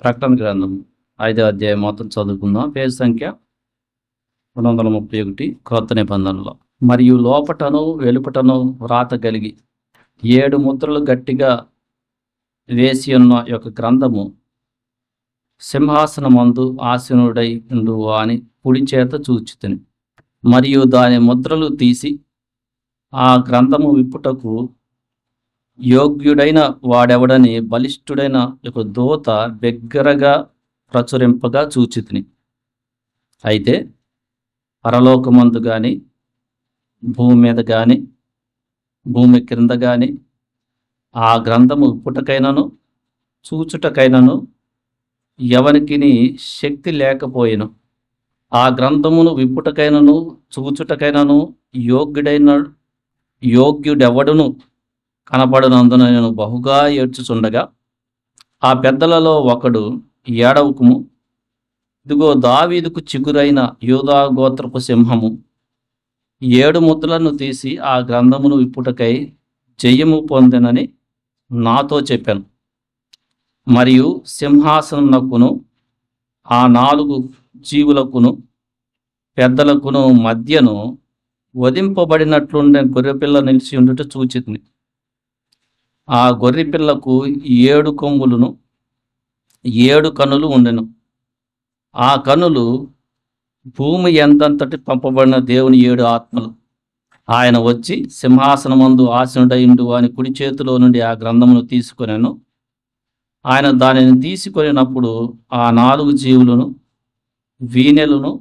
ప్రకటన గ్రంథం 5వ అధ్యాయం మొత్తం చదువుకుందాం. పేజీ సంఖ్య 231 క్రొత్త నిబంధనలో. మరియు లోపటను వెలుపటను వ్రాత కలిగి 7 ముద్రలు గట్టిగా వేసి ఉన్న యొక్క గ్రంథము సింహాసనమందు ఆసీనుడై ఉండు వాని కుడి చేత చూచితిని. మరియు దాని ముద్రలు తీసి ఆ గ్రంథము విప్పుటకు యోగ్యుడైన వాడెవడని బలిష్ఠుడైన ఒక దూత బిగ్గరగా ప్రచురింపగా చూచితిని. అయితే పరలోకమందు గాని భూమి మీద గాని భూమి క్రింద గాని ఆ గ్రంథము విప్పుటకైనను చూచుటకైనను ఎవనికిని శక్తి లేకపోయెను. ఆ గ్రంథమును విప్పుటకైనను చూచుటకైనను యోగ్యుడెవడును కనపడనందున నేను బహుగా ఏడ్చుచుండగా ఆ పెద్దలలో ఒకడు, ఏడవకుము, ఇదిగో దావీదుకు చిగురైన యూదా గోత్రపు సింహము 7 ముద్రలను తీసి ఆ గ్రంథమును విప్పుటకై జయము పొందెనని నాతో చెప్పాను. మరియు సింహాసనమునకును ఆ 4 జీవులకును పెద్దలకును మధ్యను వధింపబడినట్లుండే గొర్రెపిల్ల నిలిచి ఉండుట చూచితిని. ఆ గొర్రెపిల్లకు 7 కొమ్ములను 7 కనులు ఉండెను. ఆ కనులు భూమి ఎందంతటి పంపబడిన దేవుని 7 ఆత్మలు. ఆయన వచ్చి సింహాసనమందు ఆసీనుడైండు అని కుడి చేతిలో నుండి ఆ గ్రంథమును తీసుకొనెను. ఆయన దానిని తీసుకొనినప్పుడు ఆ 4 జీవులను వీణెలను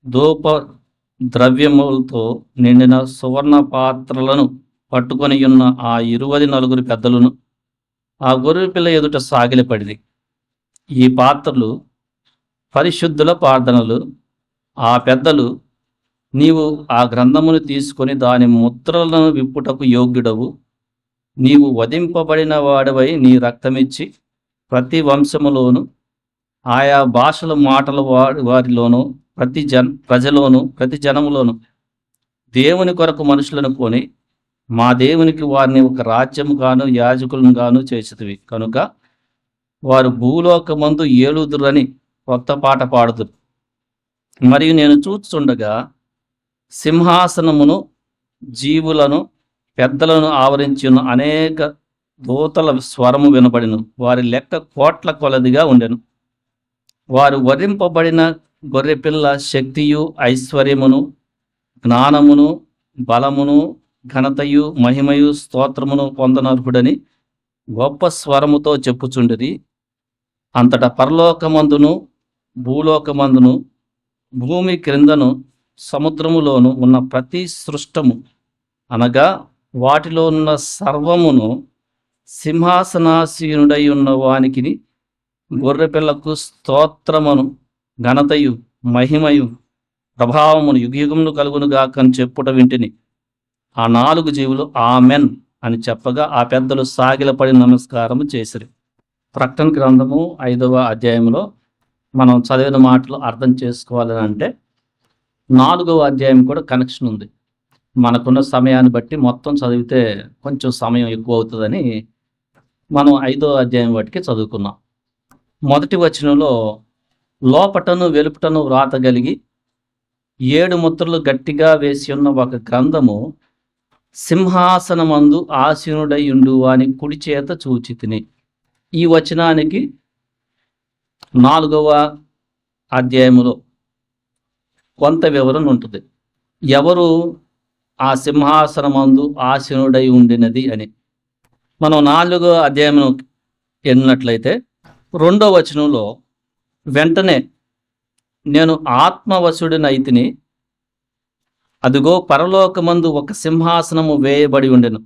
ధూప ద్రవ్యములతో నిండిన సువర్ణ పాత్రలను పట్టుకొని ఉన్న ఆ 24 పెద్దలను ఆ గొర్రెపిల్ల ఎదుట సాగిలపడిది. ఈ పాత్రలు పరిశుద్ధుల ప్రార్థనలు. ఆ పెద్దలు, నీవు ఆ గ్రంథమును తీసుకొని దాని ముద్రలను విప్పుటకు యోగ్యుడవు, నీవు వధింపబడిన వాడవై నీ రక్తమిచ్చి ప్రతి వంశములోను ఆయా భాషల మాటల వారిలోను ప్రజలోను ప్రతి జనములోను దేవుని కొరకు మనుషులను కొని మా దేవునికి వారిని ఒక రాజ్యము గాను యాజకులను గాను చేసితివి కనుక వారు భూలోకమందు ఏలుదురని కొత్త పాట పాడుదురు. మరియు నేను చూస్తుండగా సింహాసనమును జీవులను పెద్దలను ఆవరించిన అనేక దూతల స్వరము వినబడిను. వారి లెక్క కోట్ల కొలదిగా ఉండెను. వారు వరింపబడిన గొర్రెపిల్ల శక్తియు ఐశ్వర్యమును జ్ఞానమును బలమును ఘనతయు మహిమయు స్తోత్రమును పొందనర్హుడని గొప్ప స్వరముతో చెప్పుచుండిరి. అంతటా పరలోకమందును భూలోకమందును భూమి క్రిందను సముద్రములోను ఉన్న ప్రతి సృష్టము అనగా వాటిలో ఉన్న సర్వమును సింహాసనాసీనుడై ఉన్న వానికి గొర్రెపిల్లకు స్తోత్రమును ఘనతయు మహిమయు ప్రభావమును యుగయుగములు కలుగునుగాకని చెప్పుట వింటిని. ఆ 4 జీవులు ఆమెన్ అని చెప్పగా ఆ పెద్దలు సాగిలపడి నమస్కారము చేసిరి. ప్రకటన గ్రంథము 5వ అధ్యాయంలో మనం చదివిన మాటలు అర్థం చేసుకోవాలని అంటే 4వ అధ్యాయం కూడా కనెక్షన్ ఉంది. మనకున్న సమయాన్ని బట్టి మొత్తం చదివితే కొంచెం సమయం ఎక్కువ అవుతుందని మనం 5వ అధ్యాయం వాటికి చదువుకున్నాం. మొదటి వచనంలో లోపటను వెలుపటను వ్రాత కలిగి 7 ముద్రలు గట్టిగా వేసి ఉన్న ఒక గ్రంథము సింహాసనమందు ఆసీనుడై ఉండు అని కుడి చేత చూచితిని. ఈ వచనానికి 4వ అధ్యాయములో కొంత వివరణ ఉంటుంది. ఎవరు ఆ సింహాసనమందు ఆసీనుడై ఉండినది అని. మనం 4వ అధ్యాయం వెళ్ళినట్లయితే 2వ వచనంలో వెంటనే నేను ఆత్మవశుడినైతిని, అదిగో పరలోకమందు ఒక సింహాసనము వేయబడి ఉండెను,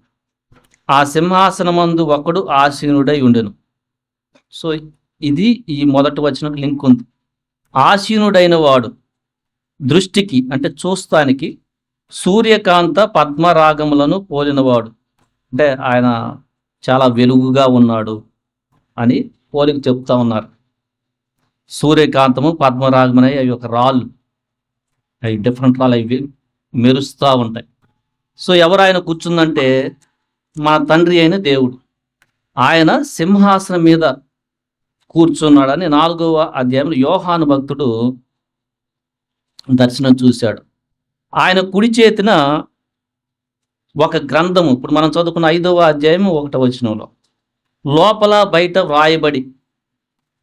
ఆ సింహాసనమందు ఒకడు ఆసీనుడై ఉండెను. సో ఇది ఈ మొదటి వచనం లింక్ ఉంది. ఆసీనుడైన వాడు దృష్టికి అంటే చూస్తానికి సూర్యకాంత పద్మరాగములను పోలినవాడు. అంటే ఆయన చాలా వెలుగుగా ఉన్నాడు అని పోలిక చెప్తా ఉన్నారు. సూర్యకాంతము పద్మరాగం అనేవి అవి ఒక రాళ్ళు, అవి డిఫరెంట్ రాళ్ళు, అవి మెరుస్తూ ఉంటాయి. సో ఎవరు ఆయన కూర్చుందంటే మన తండ్రి అయిన దేవుడు. ఆయన సింహాసనం మీద కూర్చున్నాడని 4వ అధ్యాయంలో యోహాను భక్తుడు దర్శనం చూశాడు. ఆయన కుడి చేతిన ఒక గ్రంథము, ఇప్పుడు మనం చదువుకున్న 5వ అధ్యాయం 1వ వచనంలో లోపల బయట వ్రాయబడి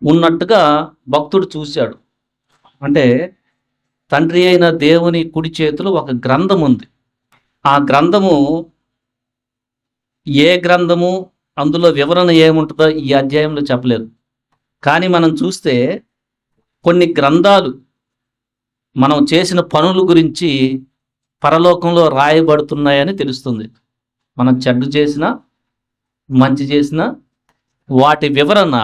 ఉన్నట్టుగా భక్తుడు చూశాడు. అంటే తండ్రి అయిన దేవుని కుడి చేతిలో ఒక గ్రంథం ఉంది. ఆ గ్రంథము ఏ గ్రంథము, అందులో వివరణ ఏముంటుందో ఈ అధ్యాయంలో చెప్పలేదు. కానీ మనం చూస్తే కొన్ని గ్రంథాలు మనం చేసిన పనుల గురించి పరలోకంలో రాయబడుతున్నాయని తెలుస్తుంది. మనం చెడ్డ చేసినా మంచి చేసినా వాటి వివరణ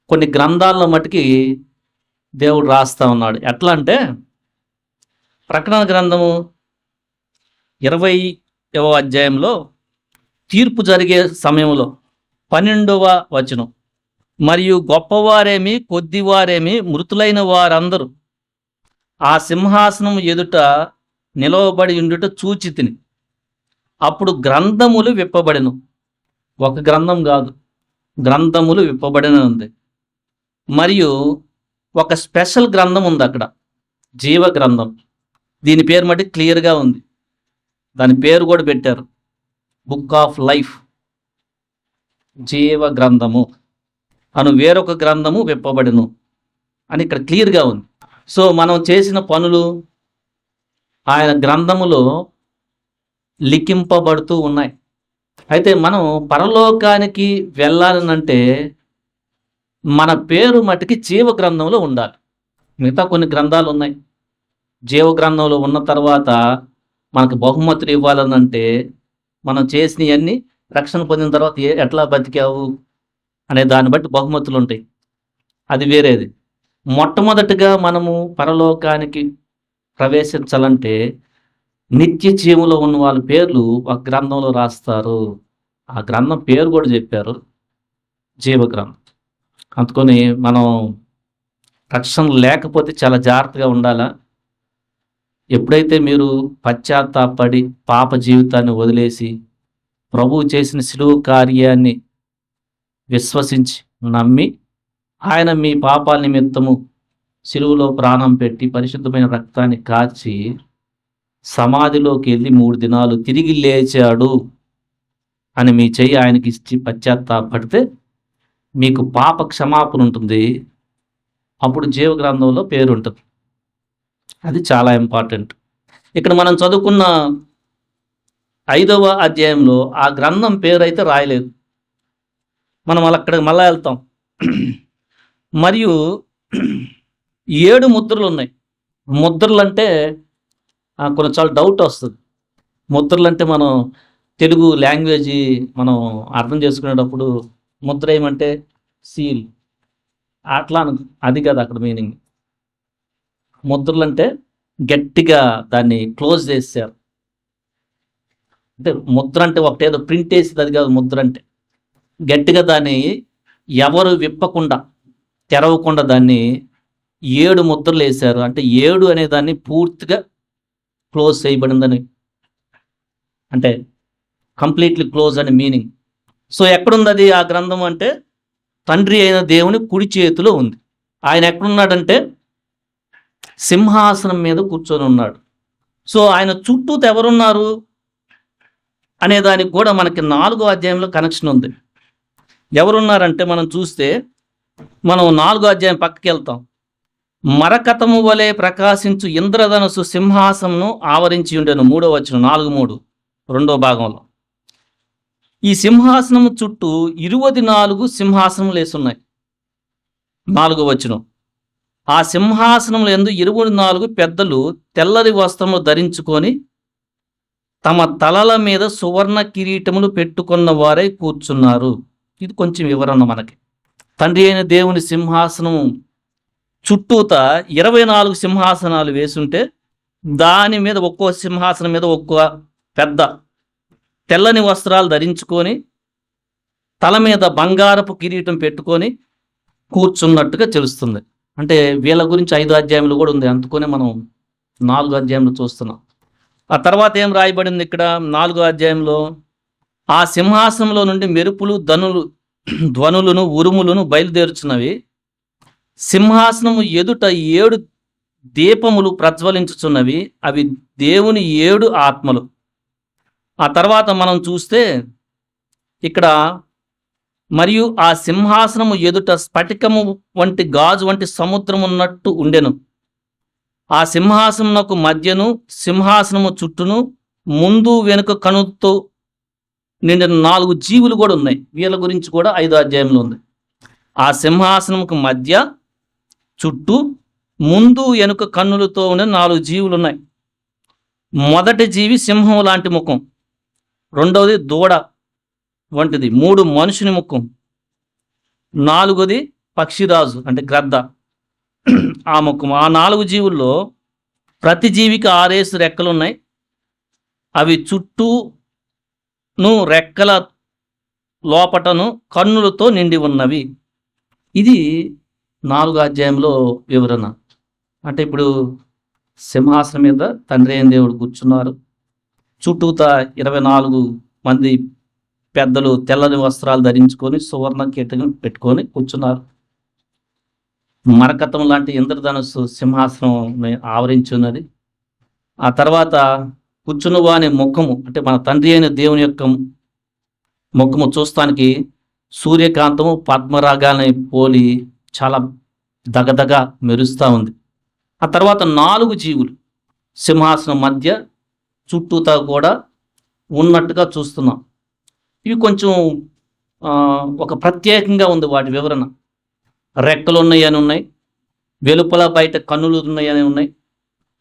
కొన్ని గ్రంథాల్లో మటుకి దేవుడు రాస్తా ఉన్నాడు. ఎట్లా అంటే ప్రకటన గ్రంథము 20వ అధ్యాయంలో తీర్పు జరిగే సమయంలో 12వ వచనం, మరియు గొప్పవారేమి కొద్దివారేమి మృతులైన వారందరూ ఆ సింహాసనం ఎదుట నిలవబడి ఉండుట చూచితిని. అప్పుడు గ్రంథములు విప్పబడెను. ఒక గ్రంథం కాదు, గ్రంథములు విప్పబడిన ఉంది. మరియు ఒక స్పెషల్ గ్రంథం ఉంది అక్కడ, జీవ గ్రంథం. దీని పేరు మట్టి క్లియర్గా ఉంది. దాని పేరు కూడా పెట్టారు, బుక్ ఆఫ్ లైఫ్, జీవ గ్రంథము అను వేరొక గ్రంథము విప్పబడెను అని ఇక్కడ క్లియర్గా ఉంది. సో మనం చేసిన పనులు ఆయన గ్రంథములో లిఖింపబడుతూ ఉన్నాయి. అయితే మనం పరలోకానికి వెళ్ళాలనంటే మన పేరు మటుకి జీవ గ్రంథంలో ఉండాలి. మిగతా కొన్ని గ్రంథాలు ఉన్నాయి. జీవ గ్రంథంలో ఉన్న తర్వాత మనకు బహుమతులు ఇవ్వాలనంటే మనం చేసినవన్నీ రక్షణ పొందిన తర్వాత ఎట్లా బతికావు అనే దాన్ని బట్టి బహుమతులు ఉంటాయి. అది వేరేది. మొట్టమొదటిగా మనము పరలోకానికి ప్రవేశించాలంటే నిత్య జీవంలో ఉన్న వాళ్ళ పేర్లు ఒక గ్రంథంలో రాస్తారు. ఆ గ్రంథం పేరు కూడా చెప్పారు, జీవ గ్రంథం. అందుకని మనం రక్షణ లేకపోతే చాలా జాగ్రత్తగా ఉండాలా. ఎప్పుడైతే మీరు పశ్చాత్తాపడి పాప జీవితాన్ని వదిలేసి ప్రభువు చేసిన శిలువ కార్యాన్ని విశ్వసించి నమ్మి ఆయన మీ పాపాల నిమిత్తము శిలువలో ప్రాణం పెట్టి పరిశుద్ధమైన రక్తాన్ని కార్చి సమాధిలోకి వెళ్ళి 3 దినాలు తిరిగి లేచాడు అని మీ చెయ్యి ఆయనకి ఇచ్చి పశ్చాత్తాపడితే మీకు పాప క్షమాపణ ఉంటుంది. అప్పుడు జీవ గ్రంథంలో పేరు ఉంటుంది. అది చాలా ఇంపార్టెంట్. ఇక్కడ మనం చదువుకున్న 5వ అధ్యాయంలో ఆ గ్రంథం పేరు అయితే రాయలేదు. మనం అక్కడ మళ్ళా వెళ్తాం. మరియు 7 ముద్రలు ఉన్నాయి. ముద్రలు అంటే చాలా డౌట్ వస్తుంది. ముద్రలు అంటే మనం తెలుగు లాంగ్వేజ్ మనం అర్థం చేసుకునేటప్పుడు ముద్ర ఏమంటే సీల్ అట్లా అది కాదు అక్కడ మీనింగ్. ముద్రలు అంటే గట్టిగా దాన్ని క్లోజ్ చేశారు. అంటే ముద్ర అంటే ఒకటేదో ప్రింట్ వేసేది అది కాదు. ముద్ర అంటే గట్టిగా దాన్ని ఎవరు విప్పకుండా తెరవకుండా దాన్ని 7 ముద్రలు వేశారు. అంటే 7 అనే దాన్ని పూర్తిగా క్లోజ్ చేయబడిందని, అంటే కంప్లీట్లీ క్లోజ్ అని మీనింగ్. సో ఎక్కడుంది అది ఆ గ్రంథం అంటే తండ్రి అయిన దేవుని కుడి చేతిలో ఉంది. ఆయన ఎక్కడున్నాడంటే సింహాసనం మీద కూర్చొని ఉన్నాడు. సో ఆయన చుట్టూత ఎవరున్నారు అనే దానికి కూడా మనకి 4వ అధ్యాయంలో కనెక్షన్ ఉంది. ఎవరున్నారంటే మనం చూస్తే మనం 4వ అధ్యాయం పక్కకి వెళ్తాం. మరకతము వలె ప్రకాశించు ఇంద్రధనుసు సింహాసనము ఆవరించి ఉండెను. 3వ వచనం, 4:3 2వ భాగంలో. ఈ సింహాసనము చుట్టూ 24 సింహాసనములు వేసున్నాయి. 4వ వచనం, ఆ సింహాసనముల యందు 24 పెద్దలు తెల్లటి వస్త్రములు ధరించుకొని తమ తలల మీద సువర్ణ కిరీటములు పెట్టుకున్న వారై కూర్చున్నారు. ఇది కొంచెం వివరణ మనకి. తండ్రి అయిన దేవుని సింహాసనం చుట్టూత 24 సింహాసనాలు వేసుంటే దాని మీద ఒక్కో సింహాసనం మీద ఒక్కో పెద్ద తెల్లని వస్త్రాలు ధరించుకొని తల మీద బంగారపు కిరీటం పెట్టుకొని కూర్చున్నట్టుగా తెలుస్తుంది. అంటే వీళ్ళ గురించి 5 అధ్యాయంలో కూడా ఉంది. అందుకనే మనం 4 అధ్యాయంలో చూస్తున్నాం. ఆ తర్వాత ఏం రాయబడింది ఇక్కడ 4వ అధ్యాయంలో, ఆ సింహాసనంలో నుండి మెరుపులు ధనులు ధ్వనులను ఉరుములను బయలుదేరుచున్నవి. సింహాసనము ఎదుట 7 దీపములు ప్రజ్వలించుచున్నవి. అవి దేవుని 7 ఆత్మలు. ఆ తర్వాత మనం చూస్తే ఇక్కడ మరియు ఆ సింహాసనము ఎదుట స్ఫటికము వంటి గాజు వంటి సముద్రం ఉన్నట్టు ఉండెను. ఆ సింహాసనమునకు మధ్యను సింహాసనము చుట్టూను ముందు వెనుక కనుతో నిండిన 4 జీవులు కూడా ఉన్నాయి. వీళ్ళ గురించి కూడా 5వ అధ్యాయంలో ఉంది. ఆ సింహాసనముకు మధ్య చుట్టూ ముందు వెనుక కన్నులతో ఉన్న 4 జీవులు ఉన్నాయి. మొదటి జీవి సింహం లాంటి ముఖం, రెండవది దూడ వంటిది, 3 మనుషుని ముఖం, 4వది పక్షిరాజు అంటే గ్రద్ద ఆ ముఖం. ఆ 4 జీవుల్లో ప్రతి జీవికి 6 రెక్కలు ఉన్నాయి. అవి చుట్టూను రెక్కల లోపటను కన్నులతో నిండి ఉన్నవి. ఇది 4వ అధ్యాయంలో వివరణ. అంటే ఇప్పుడు సింహాసనం మీద తండ్రి అయిన దేవుడు కూర్చున్నారు. చుట్టూతా 24 మంది పెద్దలు తెల్లని వస్త్రాలు ధరించుకొని సువర్ణ కీటకం పెట్టుకొని కూర్చున్నారు. మరకతం లాంటి ఇంద్రధనుస్సు సింహాసనం ఆవరించి ఉన్నది. ఆ తర్వాత కూర్చున్న వాని ముఖము అంటే మన తండ్రి అయిన దేవుని యొక్క ముఖము చూస్తానికి సూర్యకాంతము పద్మరాగాన్ని పోలి చాలా దగదగ మెరుస్తూ ఉంది. ఆ తర్వాత 4 జీవులు సింహాసనం మధ్య చుట్టూతా కూడా ఉన్నట్టుగా చూస్తున్నాం. ఇవి కొంచెం ఒక ప్రత్యేకంగా ఉంది వాటి వివరణ. రెక్కలు ఉన్నాయని ఉన్నాయి, వెలుపల బయట కన్నులు ఉన్నాయని ఉన్నాయి.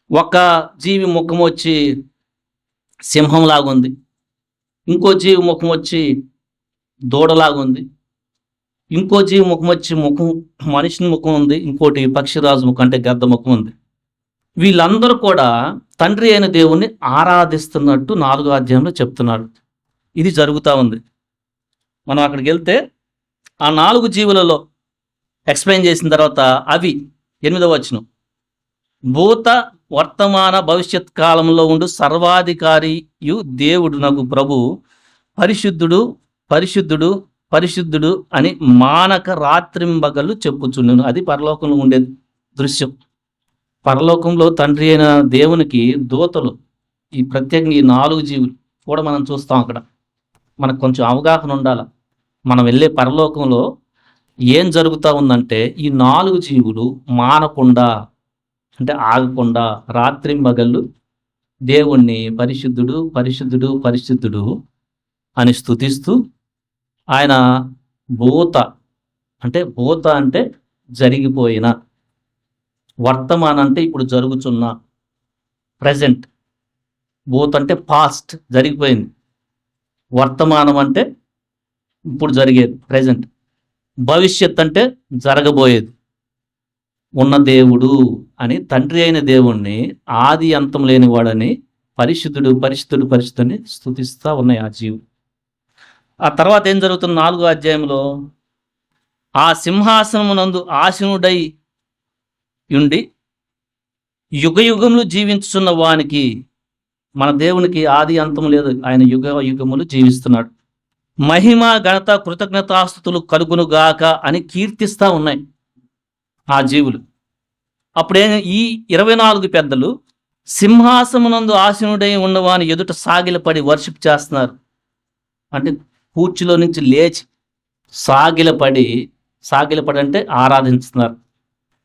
ఒక జీవి ముఖం వచ్చి సింహంలాగా ఉంది, ఇంకో జీవి ముఖం వచ్చి దూడలాగా ఉంది, ఇంకో జీవి ముఖం వచ్చి మనిషిని ముఖం ఉంది, ఇంకోటి పక్షిరాజు ముఖం అంటే గద్ద ముఖం ఉంది. వీళ్ళందరూ కూడా తండ్రి అయిన దేవుణ్ణి ఆరాధిస్తున్నట్టు 4వ అధ్యాయంలో చెప్తున్నాడు. ఇది జరుగుతూ ఉంది. మనం అక్కడికి వెళ్తే ఆ 4 జీవులలో ఎక్స్ప్లెయిన్ చేసిన తర్వాత అవి 8వ వచనం, భూత వర్తమాన భవిష్యత్ కాలంలో ఉండు సర్వాధికారియు దేవుడు నగు ప్రభు పరిశుద్ధుడు పరిశుద్ధుడు పరిశుద్ధుడు అని మానక రాత్రింబగళ్ళు చెప్పుచుండును. అది పరలోకంలో ఉండే దృశ్యం. పరలోకంలో తండ్రి అయిన దేవునికి దూతలు, ఈ ప్రత్యేకంగా ఈ 4 జీవులు కూడా మనం చూస్తాం. అక్కడ మనకు కొంచెం అవగాహన ఉండాలి. మనం వెళ్ళే పరలోకంలో ఏం జరుగుతూ ఉందంటే ఈ 4 జీవులు మానకుండా అంటే ఆగకుండా రాత్రింబగళ్ళు దేవుణ్ణి పరిశుద్ధుడు పరిశుద్ధుడు పరిశుద్ధుడు అని స్తుతిస్తూ, ఆయన భూత అంటే జరిగిపోయిన, వర్తమానం అంటే ఇప్పుడు జరుగుతున్న, ప్రజెంట్. భూత అంటే పాస్ట్ జరిగిపోయింది, వర్తమానం అంటే ఇప్పుడు జరిగేది ప్రజెంట్, భవిష్యత్ అంటే జరగబోయేది ఉన్న దేవుడు అని తండ్రి అయిన దేవుణ్ణి ఆది అంతం లేనివాడని పరిశుద్ధుడు పరిశుద్ధుడు పరిశుద్ధుని స్తుతిస్తూ ఉన్నాయి ఆ జీవులు. ఆ తర్వాత ఏం జరుగుతుంది 4వ అధ్యాయంలో, ఆ సింహాసనమునందు ఆసీనుడై ఉండి యుగ యుగములు జీవించుచున్న వానికి, మన దేవునికి ఆది అంతం లేదు, ఆయన యుగ యుగములు జీవిస్తున్నాడు, మహిమ ఘనత కృతజ్ఞతాస్తుతులు కలుగునుగాక అని కీర్తిస్తూ ఉన్నాయి ఆ జీవులు. అప్పుడే ఈ 24 పెద్దలు సింహాసమునందు ఆసీనుడై ఉన్నవాని ఎదుట సాగిలపడి వర్షిప్ చేస్తున్నారు. అంటే కూర్చులో నుంచి లేచి సాగిలపడి అంటే ఆరాధిస్తున్నారు.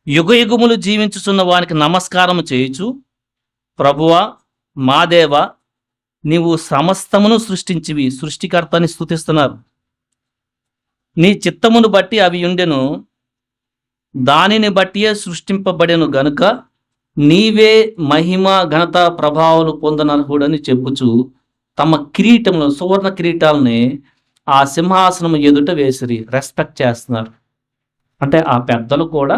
యుగ యుగములు జీవించుచున్న వానికి నమస్కారం చేయుచు, ప్రభువా మా దేవా నీవు సమస్తమును సృష్టించివి, సృష్టికర్తని స్తుతిస్తున్నారు. నీ చిత్తమును బట్టి అవి ఉండెను, దానిని బట్టియే సృష్టింపబడెను గనుక నీవే మహిమ ఘనత ప్రభావాలు పొందనర్హుడని చెప్పుచు తమ కిరీటంలో సువర్ణ కిరీటాలని ఆ సింహాసనం ఎదుట వేసిరి, రెస్పెక్ట్ చేస్తున్నారు. అంటే ఆ పెద్దలు కూడా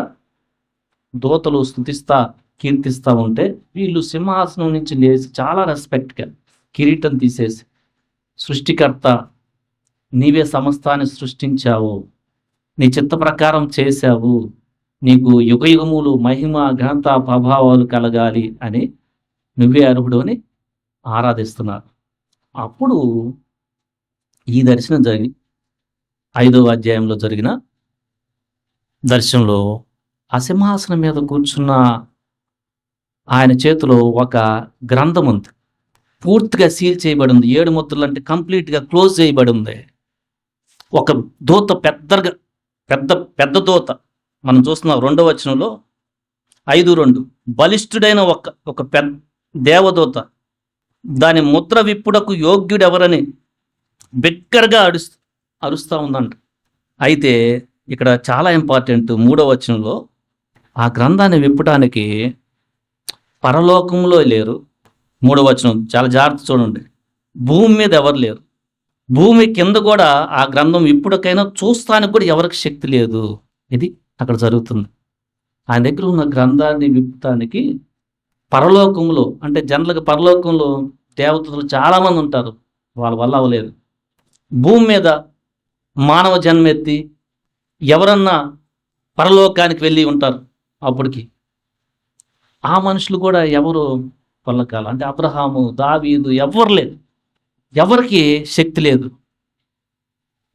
దూతలు స్తుతిస్తా కీర్తిస్తూ ఉంటే వీళ్ళు సింహాసనం నుంచి లేచి చాలా రెస్పెక్ట్గా కిరీటం తీసేసి, సృష్టికర్త నీవే సమస్తాన్ని సృష్టించావు, నీ చిత్త ప్రకారం చేశావు, నీకు యుగ యుగములు మహిమ ఘనత ప్రభావాలు కలగాలి అని నువ్వే అర్హుడు అని ఆరాధిస్తున్నారు. అప్పుడు ఈ దర్శనం జరిగి 5వ అధ్యాయంలో జరిగిన దర్శనంలో ఆ సింహాసనం మీద కూర్చున్న ఆయన చేతిలో ఒక గ్రంథం ఉంది. పూర్తిగా సీల్ చేయబడి ఉంది. 7 ముద్రలు అంటే కంప్లీట్‌గా క్లోజ్ చేయబడి ఉంది. ఒక దూత పెద్దగా పెద్ద దూత మనం చూస్తున్నాం 2వ వచనంలో 5:2 బలిష్ఠుడైన ఒక పెద్ద దేవదూత దాని ముద్ర విప్పుటకు యోగ్యుడెవరని బిగ్గరగా అరుస్తా ఉందంట. అయితే ఇక్కడ చాలా ఇంపార్టెంట్ 3వ వచనంలో ఆ గ్రంథాన్ని విప్పటానికి పరలోకంలో లేరు. 3వ వచనం చాలా జాగ్రత్త చూడండి. భూమి మీద ఎవరు లేరు. భూమి కింద కూడా ఆ గ్రంథం ఇప్పటికైనా చూస్తానికి కూడా ఎవరికి శక్తి లేదు. ఇది అక్కడ జరుగుతుంది. ఆయన దగ్గర ఉన్న గ్రంథాన్ని విప్పటానికి పరలోకంలో అంటే జనరల్గా పరలోకంలో దేవతలు చాలామంది ఉంటారు, వాళ్ళ వల్ల అవ్వలేదు. భూమి మీద మానవ జన్మెత్తి ఎవరన్నా పరలోకానికి వెళ్ళి ఉంటారు. అప్పటికి ఆ మనుషులు కూడా ఎవరు వల్ల కాల అంటే అబ్రహాము, దావీదు ఎవరు లేదు, ఎవరికి శక్తి లేదు.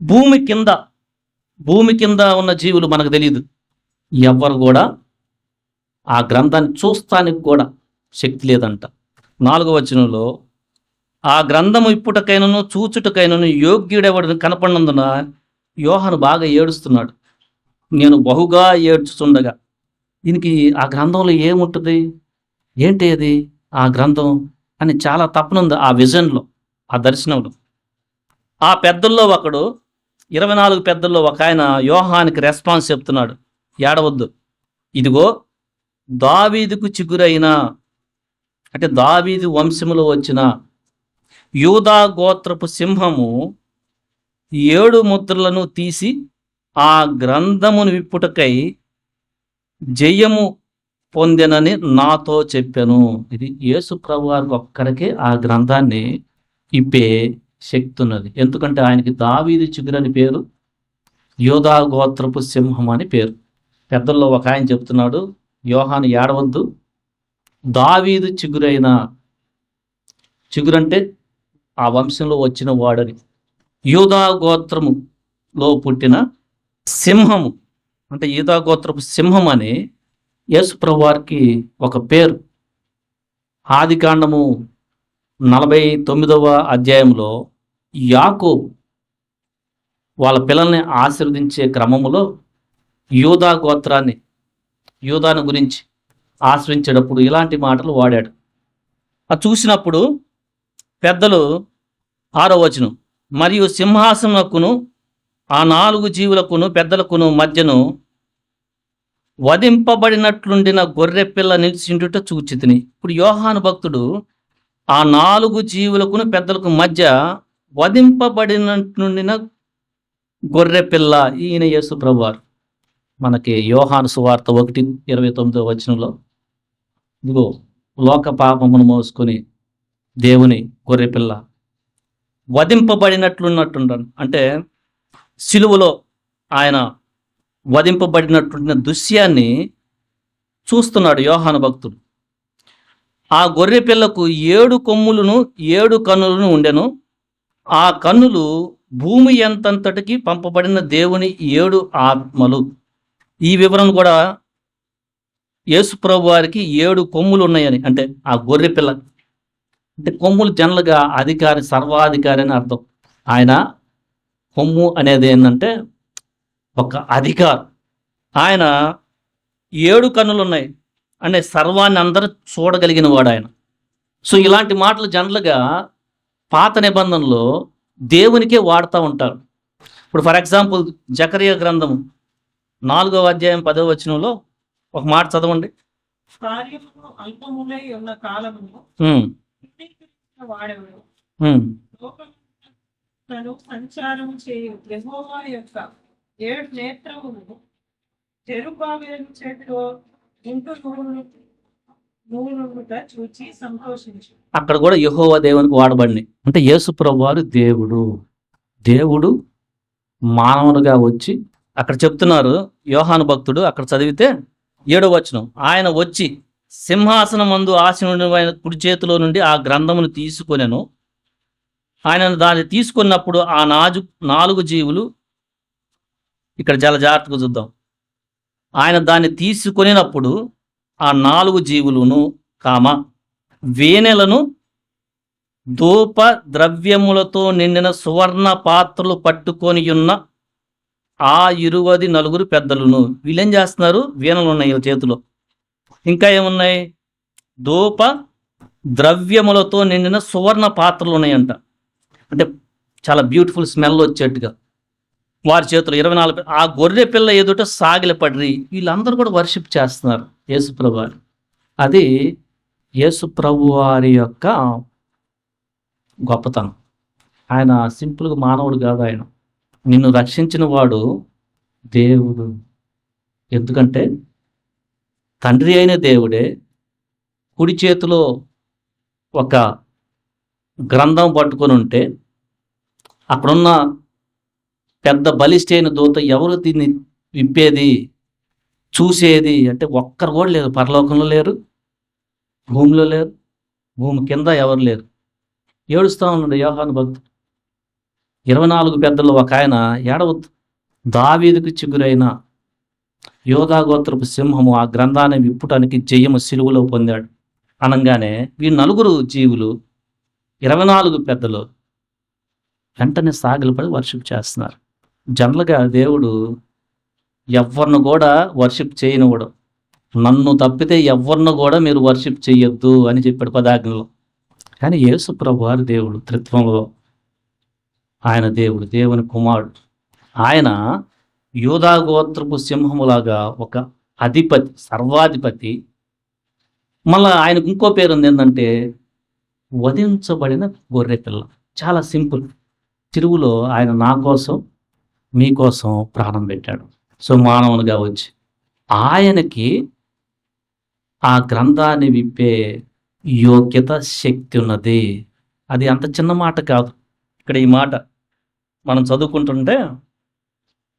భూమి కింద ఉన్న జీవులు మనకు తెలియదు, ఎవరు కూడా ఆ గ్రంథాన్ని చూస్తానికి కూడా శక్తి లేదంట. 4వ వచనంలో ఆ గ్రంథము ఇప్పుటకైనను చూచుటకైనను యోగ్యుడెవడని కనపడినందున యోహాను బాగా ఏడుస్తున్నాడు. నేను బహుగా ఏడ్చుతుండగా. దీనికి ఆ గ్రంథంలో ఏముంటుంది, ఏంటి అది ఆ గ్రంథం అని చాలా తప్పనుంది ఆ విజన్లో, ఆ దర్శనంలో. ఆ పెద్దల్లో ఒకడు 24 పెద్దల్లో ఒక ఆయన యోహానికి రెస్పాన్స్ చెప్తున్నాడు, ఏడవద్దు, ఇదిగో దావీదుకు చిగురైన అంటే దావీదు వంశములో వచ్చిన యూదా గోత్రపు సింహము 7 ముద్రలను తీసి ఆ గ్రంథమును విప్పుటకై జయము పొందెనని నాతో చెప్పాను. ఇది యేసు ప్రభువారికి ఒక్కరికే ఆ గ్రంథాన్ని ఇప్పే శక్తి ఉన్నది. ఎందుకంటే ఆయనకి దావీదు చిగురని పేరు, యూదా గోత్రపు సింహం అని పేరు. పెద్దల్లో ఒక ఆయన చెప్తున్నాడు, యోహాను ఏడవద్దు, దావీదు చిగురంటే ఆ వంశంలో వచ్చిన వాడని, యూదా గోత్రములో పుట్టిన సింహము అంటే యూదా గోత్రపు సింహం అని యేసు ప్రభువారికి ఒక పేరు. ఆదికాండము 49వ అధ్యాయంలో యాకోబు వాళ్ళ పిల్లల్ని ఆశీర్వదించే క్రమములో యూదాను గురించి ఆశ్రయించేటప్పుడు ఇలాంటి మాటలు వాడాడు. అది చూసినప్పుడు పెద్దలు 6వ వచనం మరియు సింహాసనకును ఆ 4 జీవులకును పెద్దలకును మధ్యను వధింపబడినట్లుండిన గొర్రె పిల్ల నిలిచిండుట చూచితిని. ఇప్పుడు యోహాను భక్తుడు ఆ 4 జీవులకును పెద్దలకు మధ్య వధింపబడినట్లుండిన గొర్రె పిల్ల, ఈయన యేసు ప్రభువారు. మనకి యోహాను సువార్త 1:29 వచనంలో ఇదిగో లోక పాపమును మోసుకొని దేవుని గొర్రెపిల్ల వధింపబడినట్లున్నట్టుండ అంటే సిలువలో ఆయన వధింపబడినటువంటి దృశ్యాన్ని చూస్తున్నాడు యోహాను భక్తుడు. ఆ గొర్రె పిల్లకు 7 కొమ్ములను 7 కన్నులను ఉండెను. ఆ కన్నులు భూమి ఎంతంతటికి పంపబడిన దేవుని 7 ఆత్మలు. ఈ వివరణ కూడా యేసు ప్రభు వారికి 7 కొమ్ములు ఉన్నాయని, అంటే ఆ గొర్రె పిల్ల అంటే కొమ్ములు జనరల్గా అధికారి, సర్వాధికారి అని అర్థం. ఆయన కొమ్ము అనేది ఏంటంటే ఒక అధికారం. ఆయన 7 కన్నులు ఉన్నాయి అంటే సర్వాన్ని అందరూ చూడగలిగిన వాడు ఆయన. సో ఇలాంటి మాటలు జనరల్గా పాత నిబంధనలో దేవునికే వాడుతూ ఉంటారు. ఇప్పుడు ఫర్ ఎగ్జాంపుల్ జకరియా గ్రంథం 4వ అధ్యాయం 10వ వచనంలో ఒక మాట చదవండి. కార్యములు అల్పములై ఉన్న కాలమును వాడెవడు లోకమును సంచారం చేయు యెహోవా యొక్క 7 నేత్రములు జెరుబ్బాబెలు చేతిలో ఇంటు నూలుట చూచి సంతోషించు. అక్కడ కూడా యెహోవా దేవునికి వాడబడింది. అంటే యేసు ప్రభువారు దేవుడు మానవునిగా వచ్చి అక్కడ చెప్తున్నారు యోహాను భక్తుడు. అక్కడ చదివితే 7వ వచనం, ఆయన వచ్చి సింహాసనమందు ఆసీనుడైన కుడి చేతిలో నుండి ఆ గ్రంథమును తీసుకొనెను. ఆయన దాన్ని తీసుకున్నప్పుడు ఆ 4 జీవులు ఇక్కడ చాలా జాగ్రత్తగా చూద్దాం. ఆయన దాన్ని తీసుకొనినప్పుడు ఆ 4 జీవులను వీణెలను ధూప ద్రవ్యములతో నిండిన సువర్ణ పాత్రలు పట్టుకొని ఉన్న ఆ 24 పెద్దలను. వీళ్ళేం చేస్తున్నారు? వీణలు ఉన్నాయి వీళ్ళ చేతిలో. ఇంకా ఏమున్నాయి? ధూప ద్రవ్యములతో నిండిన సువర్ణ పాత్రలు ఉన్నాయంట. అంటే చాలా బ్యూటిఫుల్ స్మెల్ వచ్చేట్టుగా వారి చేతులు 24 ఆ గొర్రె పిల్ల ఎదుట సాగిలపడి వీళ్ళందరూ కూడా వర్షిప్ చేస్తున్నారు యేసుప్రభు వారు. అది యేసుప్రభు వారి యొక్క గొప్పతనం. ఆయన సింపుల్గా మానవుడు కాదు. ఆయన నిన్ను రక్షించిన వాడు దేవుడు. ఎందుకంటే తండ్రి అయిన దేవుడే కుడి చేతిలో ఒక గ్రంథం పట్టుకొని ఉంటే అక్కడున్న పెద్ద బలిష్టైన దూత ఎవరు దీన్ని విప్పేది, చూసేది అంటే ఒక్కరు కూడా లేరు. పరలోకంలో లేరు, భూమిలో లేరు, భూమి కింద ఎవరు లేరు. ఏడుస్తా ఉన్నాడు యోహాను భక్తుడు. 24 పెద్దలు ఒక ఆయన ఏడవద్దు, దావీదుకు చిగురైన యోధా గోత్రపు సింహము ఆ గ్రంథాన్ని విప్పుటానికి జయము సిలువలో పొందాడు అనగానే ఈ 4 జీవులు 24 పెద్దలు వెంటనే సాగిలపడి వర్షిప్ చేస్తున్నారు. జనరల్గా దేవుడు ఎవరిని కూడా వర్షిప్ చేయనివ్వడు. నన్ను తప్పితే ఎవరిని కూడా మీరు వర్షిప్ చేయొద్దు అని చెప్పాడు 10 ఆజ్ఞలో. కానీ యేసు ప్రభు వారి దేవుడు త్రిత్వంలో ఆయన దేవుడు, దేవుని కుమారుడు. ఆయన యూదా గోత్రపు సింహములాగా ఒక అధిపతి, సర్వాధిపతి. మళ్ళీ ఆయనకు ఇంకో పేరు ఉంది, ఏంటంటే వధించబడిన గొర్రె పిల్ల. చాలా సింపుల్. తిరువులో ఆయన నా కోసం మీకోసం ప్రాణం పెట్టాడు. సో మానవునిగా వచ్చి ఆయనకి ఆ గ్రంథాన్ని విప్పే యోగ్యత, శక్తి ఉన్నది. అది అంత చిన్న మాట కాదు. ఇక్కడ ఈ మాట మనం చదువుకుంటుంటే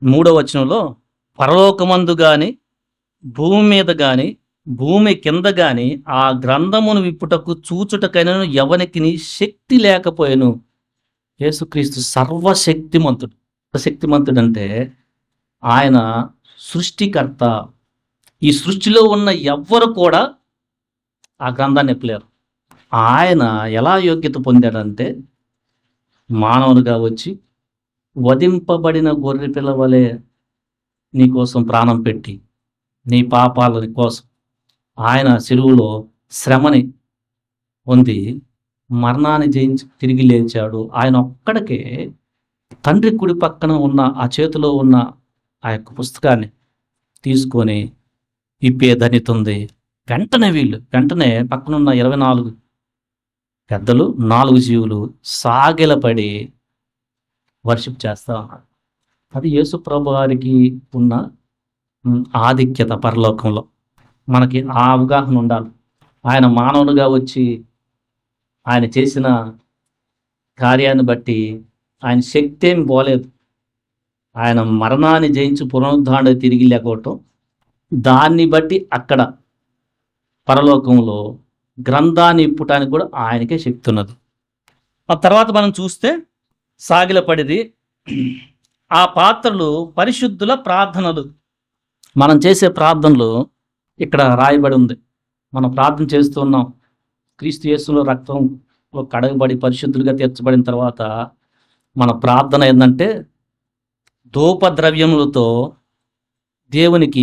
3వ వచనంలో పరలోకమందు గాని భూమి మీద గాని భూమి కింద గాని ఆ గ్రంథమును విప్పుటకు చూచుటకైనను ఎవనికి శక్తి లేకపోయాను. యేసుక్రీస్తు సర్వశక్తిమంతుడు. శక్తిమంతుడు అంటే ఆయన సృష్టికర్త. ఈ సృష్టిలో ఉన్న ఎవ్వరు కూడా ఆ గ్రంథాన్ని ఎప్పలేరు. ఆయన ఎలా యోగ్యత పొందాడంటే మానవునిగా వచ్చి వధింపబడిన గొర్రె పిల్ల వలె నీకోసం ప్రాణం పెట్టి నీ పాపాల కోసం ఆయన సిలువలో శ్రమని పొంది మరణాన్ని జయించి తిరిగి లేచాడు. ఆయన ఒక్కడికే తండ్రి కుడి పక్కన ఉన్న ఆ చేతిలో ఉన్న ఆ యొక్క పుస్తకాన్ని తీసుకొని ఇప్పే ధన్యత ఉంది. వెంటనే పక్కనున్న 24 పెద్దలు 4 జీవులు సాగిలపడి వర్షిప్ చేస్తా ఉన్నారు. అది యేసు ప్రభు వారికి ఉన్న ఆధిక్యత పరలోకంలో. మనకి ఆ అవగాహన ఉండాలి. ఆయన మానవునిగా వచ్చి ఆయన చేసిన కార్యాన్ని బట్టి ఆయన శక్తి ఏమి పోలేదు. ఆయన మరణాన్ని జయించి పునరుద్ధరణ తిరిగి లేకపోవటం, దాన్ని బట్టి అక్కడ పరలోకంలో గ్రంథాన్ని ఇప్పటానికి కూడా ఆయనకే శక్తి ఉన్నది. ఆ తర్వాత మనం చూస్తే సాగిలపడిది ఆ పాత్రలు పరిశుద్ధుల ప్రార్థనలు. మనం చేసే ప్రార్థనలు ఇక్కడ రాయబడి ఉంది. మనం ప్రార్థన చేస్తూ ఉన్నాం. క్రీస్తు యేసులో రక్తంలో కడగబడి పరిశుద్ధులుగా తీర్చబడిన తర్వాత మన ప్రార్థన ఏంటంటే ధూప ద్రవ్యములతో దేవునికి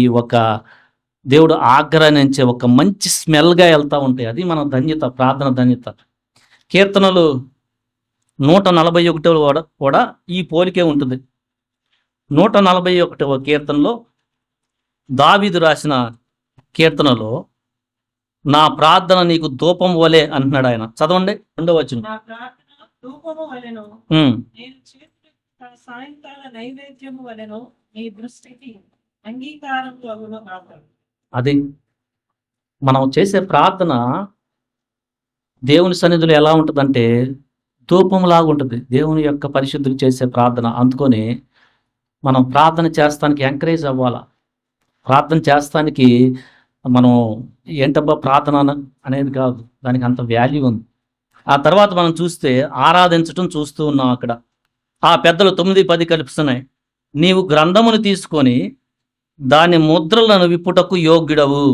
దేవుడు ఆగ్రహించే ఒక మంచి స్మెల్గా వెళ్తూ ఉంటాయి. అది మన ధన్యత, ప్రార్థన ధన్యత. కీర్తనలు 141 కూడా ఈ పోలికే ఉంటుంది. 141వ కీర్తనలో దావీదు రాసిన కీర్తనలో నా ప్రార్థన నీకు ధూపం వలె అంటున్నాడు ఆయన. చదవండి 2వ వచనం. నా ప్రార్థన ధూపము వలెను, నేను చేతుల సాయంకాల నైవేద్యము వలెను నీ దృష్టికి అంగీకారం అగును గాక. అది మనం చేసే ప్రార్థన దేవుని సన్నిధిలో ఎలా ఉంటుందంటే ధూపంలాగా ఉంటుంది. దేవుని యొక్క పరిశుద్ధులు చేసే ప్రార్థన. అందుకొని మనం ప్రార్థన చేస్తానికి ఎంకరేజ్ అవ్వాలా. ప్రార్థన చేస్తానికి మనం ఏంటబ్బా ప్రార్థన అనేది కాదు, దానికి అంత వాల్యూ ఉంది. ఆ తర్వాత మనం చూస్తే ఆరాధించటం చూస్తూ ఉన్నాం. అక్కడ ఆ పెద్దలు 9-10 కలుపుతున్నాయి. నీవు గ్రంథమును తీసుకొని దాని ముద్రలను విప్పుటకు యోగ్యుడవు.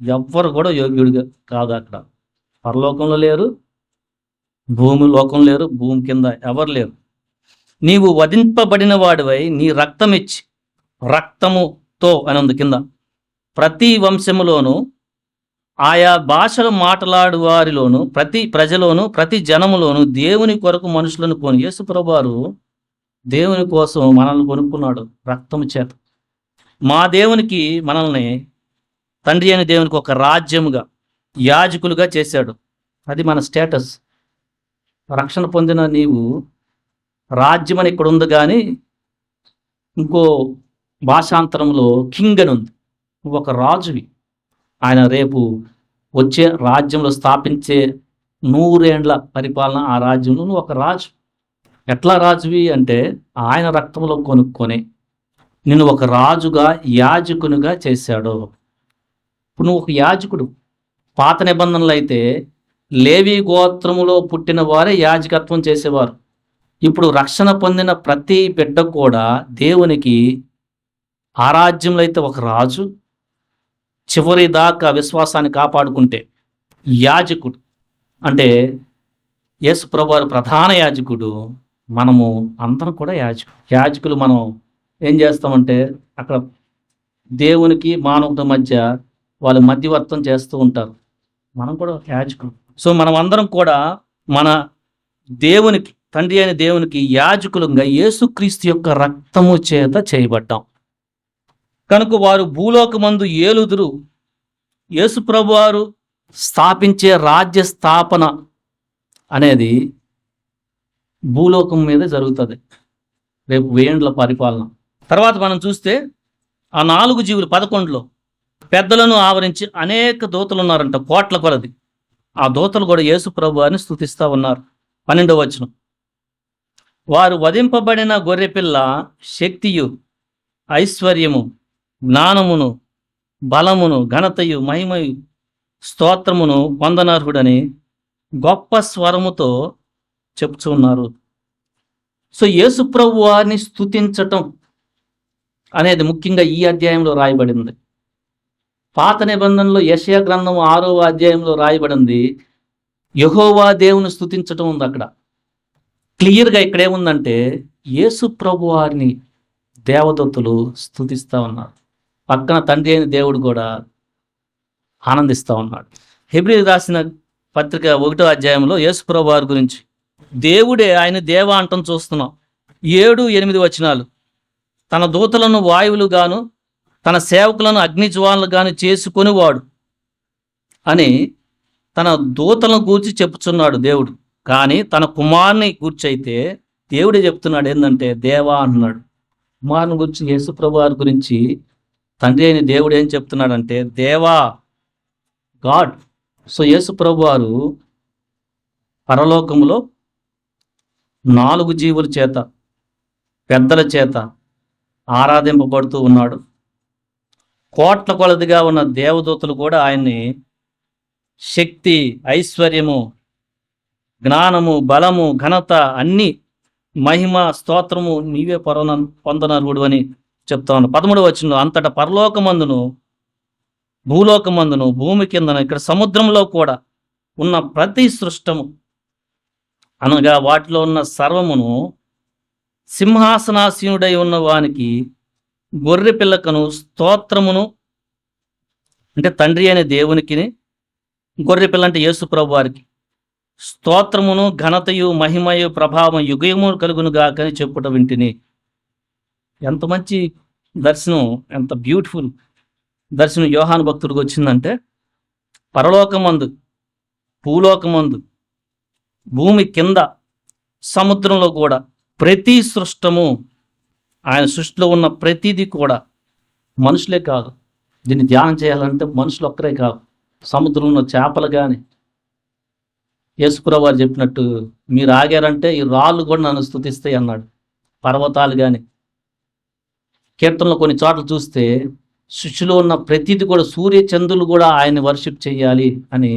ఎవ్వరు కూడా యోగ్యుడిగా కాదు. అక్కడ పరలోకంలో లేరు, భూమి లోకం లేరు, భూమి కింద ఎవరు లేరు. నీవు వధింపబడిన వాడివై నీ రక్తం ఇచ్చి, రక్తముతో అని ఉంది కింద, ప్రతి వంశములోను ఆయా భాషలు మాట్లాడు వారిలోను ప్రతి ప్రజలోను ప్రతి జనములోను దేవుని కొరకు మనుషులను కొని. యేసు ప్రభువారు దేవుని కోసం మనల్ని కొనుక్కున్నాడు రక్తము చేత. మా దేవునికి మనల్ని, తండ్రి అయిన దేవునికి ఒక రాజ్యముగా, యాజకులుగా చేశాడు. అది మన స్టేటస్. రక్షణ పొందిన నీవు రాజ్యం అని ఇక్కడ ఉంది, కానీ ఇంకో భాషాంతరంలో కింగ్ అని ఉంది. నువ్వు ఒక రాజువి. ఆయన రేపు వచ్చే రాజ్యంలో స్థాపించే 100 ఏండ్ల పరిపాలన, ఆ రాజ్యంలో నువ్వు ఒక రాజు. ఎట్లా రాజువి అంటే ఆయన రక్తంలో కొనుక్కొని నిన్ను ఒక రాజుగా, యాజకునిగా చేశాడు. ఇప్పుడు నువ్వు ఒక యాజకుడు. పాత నిబంధనలు అయితే లేవి గోత్రములో పుట్టిన వారే యాజకత్వం చేసేవారు. ఇప్పుడు రక్షణ పొందిన ప్రతి బిడ్డ కూడా దేవునికి ఆ రాజ్యంలో అయితే ఒక రాజు, చివరి దాకా విశ్వాసాన్ని కాపాడుకుంటే యాజకుడు. అంటే యేసు ప్రభువారు ప్రధాన యాజకుడు, మనము అందరం కూడా యాజకులు. మనం ఏం చేస్తామంటే అక్కడ దేవునికి మానవుడి మధ్య వాళ్ళు మధ్యవర్తం చేస్తూ ఉంటారు. మనం కూడా యాజకులు. సో మనం అందరం కూడా మన దేవునికి, తండ్రి అయిన దేవునికి యాజకులుగా యేసుక్రీస్తు యొక్క రక్తము చేత చేయబడ్డాం కనుక వారు భూలోకమందు ఏలుదురు. యేసు ప్రభువారు స్థాపించే రాజ్య స్థాపన అనేది భూలోకం మీద జరుగుతుంది రేపు 1000 ఏండ్ల పరిపాలన తర్వాత. మనం చూస్తే ఆ 4 జీవులు 11లో పెద్దలను ఆవరించి అనేక దూతలు ఉన్నారంట, కోట్ల కొలది. ఆ దూతలు కూడా యేసు ప్రభువారిని స్తుతిస్తూ ఉన్నారు. 12వ వచనం, వారు వధింపబడిన గొర్రెపిల్ల శక్తియు, ఐశ్వర్యము, జ్ఞానమును, బలమును, ఘనతయు, మహిమయు, స్తోత్రమును పొందనర్హుడని గొప్ప స్వరముతో చెప్తూ ఉన్నారు. సో యేసు ప్రభు వారిని స్తుతించటం అనేది ముఖ్యంగా ఈ అధ్యాయంలో రాయబడింది. పాత నిబంధనలో యెషయా గ్రంథం 6వ అధ్యాయంలో రాయబడింది యెహోవా దేవుని స్తుతించటం ఉంది. అక్కడ క్లియర్గా ఇక్కడ ఏముందంటే యేసు ప్రభు వారిని దేవదూతలు స్తుతిస్తూ ఉన్నారు. పక్కన తండ్రి అయిన దేవుడు కూడా ఆనందిస్తూ ఉన్నాడు. హెబ్రీయులకు రాసిన పత్రిక 1వ అధ్యాయంలో యేసు ప్రభు వారి గురించి దేవుడే ఆయన దేవ అంటం చూస్తున్నాం. 7-8 వచనాలు, తన దూతలను వాయువులు గాను తన సేవకులను అగ్నిజ్వాలలు గాను చేసుకొనివాడు అని తన దూతలను గూర్చి చెప్పుచున్నాడు దేవుడు. కానీ తన కుమారుని గూర్చి అయితే దేవుడే చెప్తున్నాడు ఏంటంటే దేవా అన్నాడు. కుమారుని గురించి, యేసు ప్రభు వారి గురించి తండ్రి అయిన దేవుడు ఏం చెప్తున్నాడంటే దేవా, గాడ్. సో యేసు ప్రభు వారు పరలోకములో 4 జీవుల చేత, పెద్దల చేత ఆరాధింపబడుతూ ఉన్నాడు. కోట్ల కొలదిగా ఉన్న దేవదూతలు కూడా ఆయన్ని శక్తి, ఐశ్వర్యము, జ్ఞానము, బలము, ఘనత, అన్ని మహిమ, స్తోత్రము నీవే పొందనర్హుడు అని చెప్తా ఉన్నాడు. 13వ వచనంలో, అంతటా పరలోకమందును భూలోకమందును భూమి కిందను ఇక్కడ సముద్రంలో కూడా ఉన్న ప్రతి సృష్టము అనగా వాటిలో ఉన్న సర్వమును సింహాసనాసీనుడై ఉన్న వానికి గొర్రె పిల్లకను స్తోత్రమును, అంటే తండ్రి అయిన దేవునికి, గొర్రె పిల్ల అంటే యేసు ప్రభు వారికి స్తోత్రమును, ఘనతయు, మహిమయు, ప్రభావం యుగయము కలుగును గాకని చెప్పుట వింటిని. ఎంత మంచి దర్శనం, ఎంత బ్యూటిఫుల్ దర్శనం యోహాను భక్తుడికి వచ్చిందంటే పరలోకమందు, భూలోకమందు, భూమి కింద, సముద్రంలో కూడా ప్రతి సృష్టము, ఆయన సృష్టిలో ఉన్న ప్రతిదీ కూడా మనుషులే కాదు. దీన్ని ధ్యానం చేయాలంటే మనుషులు ఒక్కరే కాదు, సముద్రంలో ఉన్న చేపలు కానీ, యేసుప్రభు వారు చెప్పినట్టు మీరు ఆగారంటే ఈ రాళ్ళు కూడా నన్ను స్తుతిస్తాయి అన్నాడు. పర్వతాలు కానీ, కీర్తనలో కొన్ని చోట్ల చూస్తే సృష్టిలో ఉన్న ప్రతిదీ కూడా, సూర్య చంద్రులు కూడా ఆయన్ని వర్షిప్ చేయాలి అని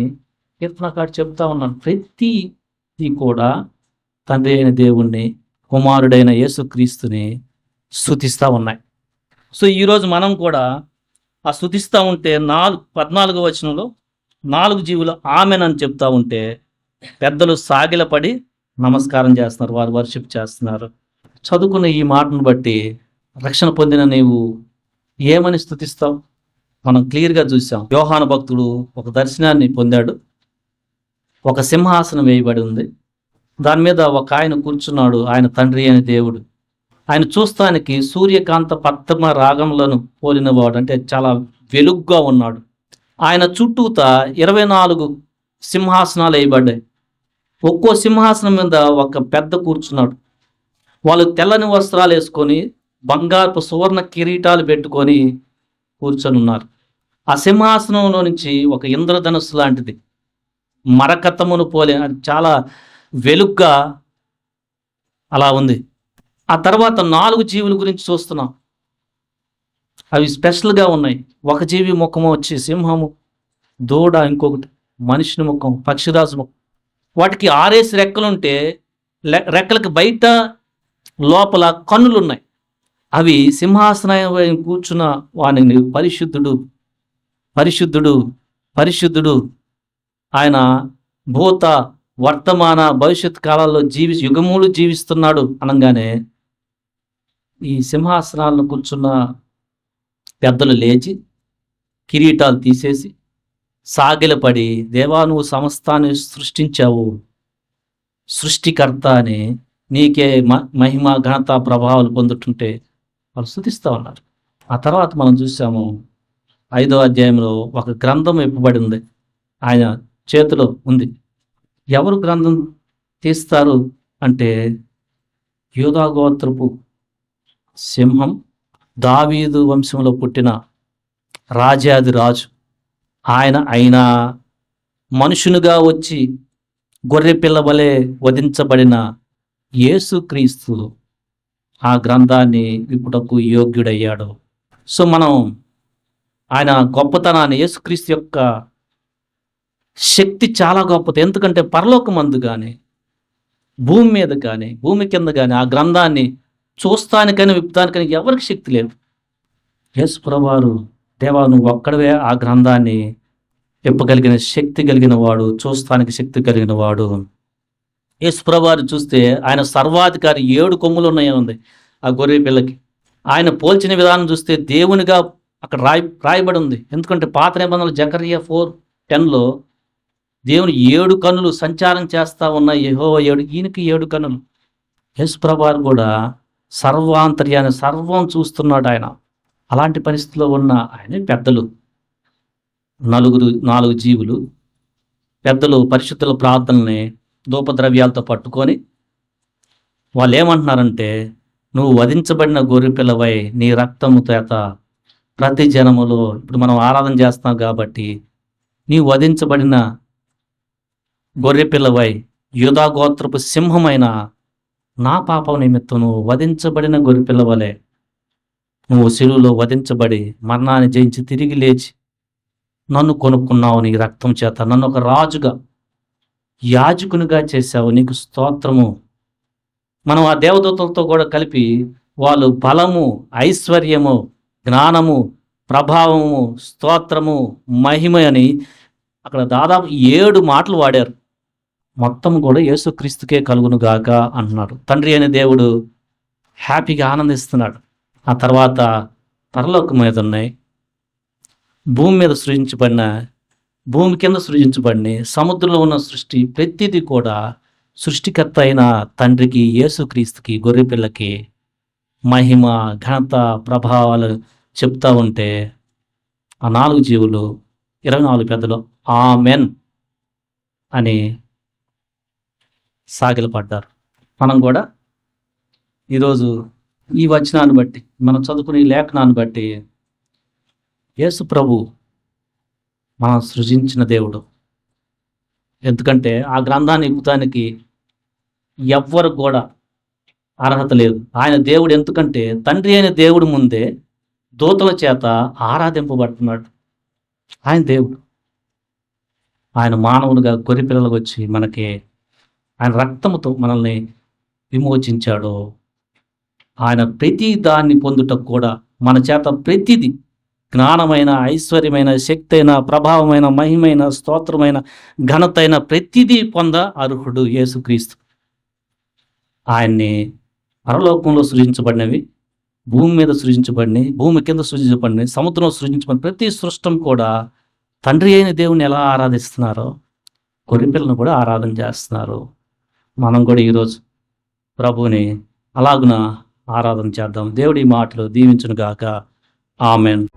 కీర్తనకాడు చెప్తా ఉన్నాడు. ప్రతిదీ కూడా తండ్రి అయిన దేవుణ్ణి, కుమారుడైన యేసుక్రీస్తుని స్తుతిస్తూ ఉన్నాయి. సో ఈరోజు మనం కూడా ఆ స్తుతిస్తూ ఉంటే 14వ వచనంలో 4 జీవులు ఆమెన్ అని చెప్తా ఉంటే పెద్దలు సాగిలపడి నమస్కారం చేస్తున్నారు, వారు వర్షిప్ చేస్తున్నారు. చదువుకున్న ఈ మాటను బట్టి రక్షణ పొందిన నీవు ఏమని స్తుతిస్తావు? మనం క్లియర్గా చూసాం. యోహాను భక్తుడు ఒక దర్శనాన్ని పొందాడు. ఒక సింహాసనం వేయబడి ఉంది, దాని మీద ఒక ఆయన కూర్చున్నాడు. ఆయన తండ్రి అయిన దేవుడు. ఆయన చూస్తానికి సూర్యకాంత పద్మ రాగములను పోలినవాడు, అంటే చాలా వెలుగ్గా ఉన్నాడు. ఆయన చుట్టూత 24 సింహాసనాలు వేయబడ్డాయి. ఒక్కో సింహాసనం మీద ఒక పెద్ద కూర్చున్నాడు. వాళ్ళు తెల్లని వస్త్రాలు వేసుకొని బంగారపు సువర్ణ కిరీటాలు పెట్టుకొని కూర్చొని ఉన్నారు. ఆ సింహాసనంలో నుంచి ఒక ఇంద్రధనుస్సు లాంటిది మరకతమును పోలే, అది చాలా వెలుగ్గా అలా ఉంది. ఆ తర్వాత 4 జీవుల గురించి చూస్తున్నాం. అవి స్పెషల్గా ఉన్నాయి. ఒక జీవి ముఖము వచ్చి సింహము, దూడ, ఇంకొకటి మనిషిని ముఖం, పక్షిరాజు ముఖం. వాటికి 6 రెక్కలుంటే రెక్కలకి బయట లోపల కన్నులు ఉన్నాయి. అవి సింహాసనం కూర్చున్న వాడిని పరిశుద్ధుడు, పరిశుద్ధుడు, పరిశుద్ధుడు, ఆయన భూత వర్తమాన భవిష్యత్ కాలాల్లో యుగములు జీవిస్తున్నాడు అనగానే ఈ సింహాసనాలను కూర్చున్న పెద్దలు లేచి కిరీటాలు తీసేసి సాగిలపడి, దేవా నువ్వు సమస్తాన్ని సృష్టించావు, సృష్టికర్త అని నీకే మహిమ ఘనత ప్రభావాలు పొందుతుంటే వాళ్ళు స్తుతిస్తూ ఉన్నారు. ఆ తర్వాత మనం చూసాము 5వ అధ్యాయంలో ఒక గ్రంథం ఇవ్వబడి ఉంది, ఆయన చేతిలో ఉంది. ఎవరు గ్రంథం తీస్తారు అంటే యూదా గోత్రపు సింహం, దావీదు వంశంలో పుట్టిన రాజాది రాజు ఆయన మనుషునిగా వచ్చి గొర్రె పిల్ల వలె వధించబడిన యేసుక్రీస్తు ఆ గ్రంథాన్ని విప్పుటకు యోగ్యుడయ్యాడు. సో మనం ఆయన గొప్పతనాన్ని, యేసుక్రీస్తు యొక్క శక్తి చాలా గొప్పది. ఎందుకంటే పరలోకమందు కానీ భూమి మీద కానీ భూమి కింద కానీ ఆ గ్రంథాన్ని చూస్తానికైనా విప్పుతానికైనా ఎవరికి శక్తి లేదు. యేసు ప్రభువారు, దేవా నువ్వు ఒక్కడవే ఆ గ్రంథాన్ని విప్పగలిగిన శక్తి కలిగిన వాడు, చూస్తానికి శక్తి కలిగిన వాడు. యేసు ప్రభువారు చూస్తే ఆయన సర్వాధికారి, 7 కొమ్ములు ఉన్నాయి ఉంది ఆ గొర్రె పిల్లకి. ఆయన పోల్చిన విధానం చూస్తే దేవునిగా అక్కడ రాయబడి ఉంది. ఎందుకంటే పాత నిబంధనలు జకర్యా 4:10లో దేవుని 7 కన్నులు సంచారం చేస్తా ఉన్నాయి. యెహోవా 7, ఈయనకి 7 కన్నులు. యేసు ప్రభువారు కూడా సర్వాంతర్యాన్ని, సర్వం చూస్తున్నాడు ఆయన. అలాంటి పరిస్థితిలో ఉన్న ఆయన పెద్దలు 4 జీవులు పెద్దలు పరిశుద్ధుల ప్రార్థనల్ని ధూపద్రవ్యాలతో పట్టుకొని వాళ్ళు ఏమంటున్నారంటే, నువ్వు వధించబడిన గొర్రెపిల్లవై నీ రక్తము చేత ప్రతి జనములో, ఇప్పుడు మనం ఆరాధన చేస్తాం కాబట్టి, నీ వధించబడిన గొర్రెపిల్లవై యూదా గోత్రపు సింహమైన నా పాపం నిమిత్తం నువ్వు వధించబడిన గొర్రెపిల్లవలే నువ్వు శిలువలో వధించబడి మరణాన్ని జయించి తిరిగి లేచి నన్ను కొనుక్కున్నావు నీ రక్తం చేత, నన్ను ఒక రాజుగా, యాజకునిగా చేశావు, నీకు స్తోత్రము. మనం ఆ దేవదూతలతో కూడా కలిపి వాళ్ళు బలము, ఐశ్వర్యము, జ్ఞానము, ప్రభావము, స్తోత్రము, మహిమ అని అక్కడ దాదాపు 7 మాటలు వాడారు. మొత్తం కూడా యేసుక్రీస్తుకే కలుగును గాక అంటున్నాడు. తండ్రి అనే దేవుడు హ్యాపీగా ఆనందిస్తున్నాడు. ఆ తర్వాత పరలోకం మీద ఉన్నాయి, భూమి మీద సృజించబడిన, భూమి కింద సృజించబడిన, సముద్రంలో ఉన్న సృష్టి ప్రతిదీ కూడా సృష్టికర్త అయిన తండ్రికి, యేసుక్రీస్తుకి, గొర్రెపిల్లకి మహిమ, ఘనత, ప్రభావాలు చెప్తా ఉంటే ఆ 4 జీవులు 24 పెద్దలు ఆమెన్ అని సాగిలపడ్డారు. మనం కూడా ఈరోజు ఈ వచనాన్ని బట్టి, మనం చదువుకునే లేఖనాన్ని బట్టి, యేసు ప్రభు మనం సృజించిన దేవుడు. ఎందుకంటే ఆ గ్రంథాన్ని ఇవ్వటానికి ఎవ్వరు కూడా అర్హత లేదు. ఆయన దేవుడు. ఎందుకంటే తండ్రి అయిన దేవుడు ముందే దూతల చేత ఆరాధింపబడుతున్నాడు. ఆయన దేవుడు. ఆయన మానవునిగా గొర్రెపిల్లలకు వచ్చి మనకి ఆయన రక్తముతో మనల్ని విమోచించాడు. ఆయన ప్రతి దాన్ని పొందుటకు కూడా మన చేత ప్రతిది జ్ఞానమైన, ఐశ్వర్యమైన, శక్తి అయిన, ప్రభావమైన, మహిమైన, స్తోత్రమైన, ఘనతైన ప్రతిదీ పొంద అర్హుడు యేసుక్రీస్తు. ఆయన్ని పరలోకంలో సృజించబడినవి, భూమి మీద సృజించబడినవి, భూమి కింద సృజించబడినవి, సముద్రంలో సృజించబడిన ప్రతి సృష్టం కూడా తండ్రి అయిన దేవుని ఎలా ఆరాధిస్తున్నారో గొర్రెపిల్లను కూడా ఆరాధన చేస్తున్నారు. మనం కూడా ఈరోజు ప్రభువుని అలాగున ఆరాధన చేద్దాం. దేవుడి మాటలు దీవించును గాక. ఆమెన్.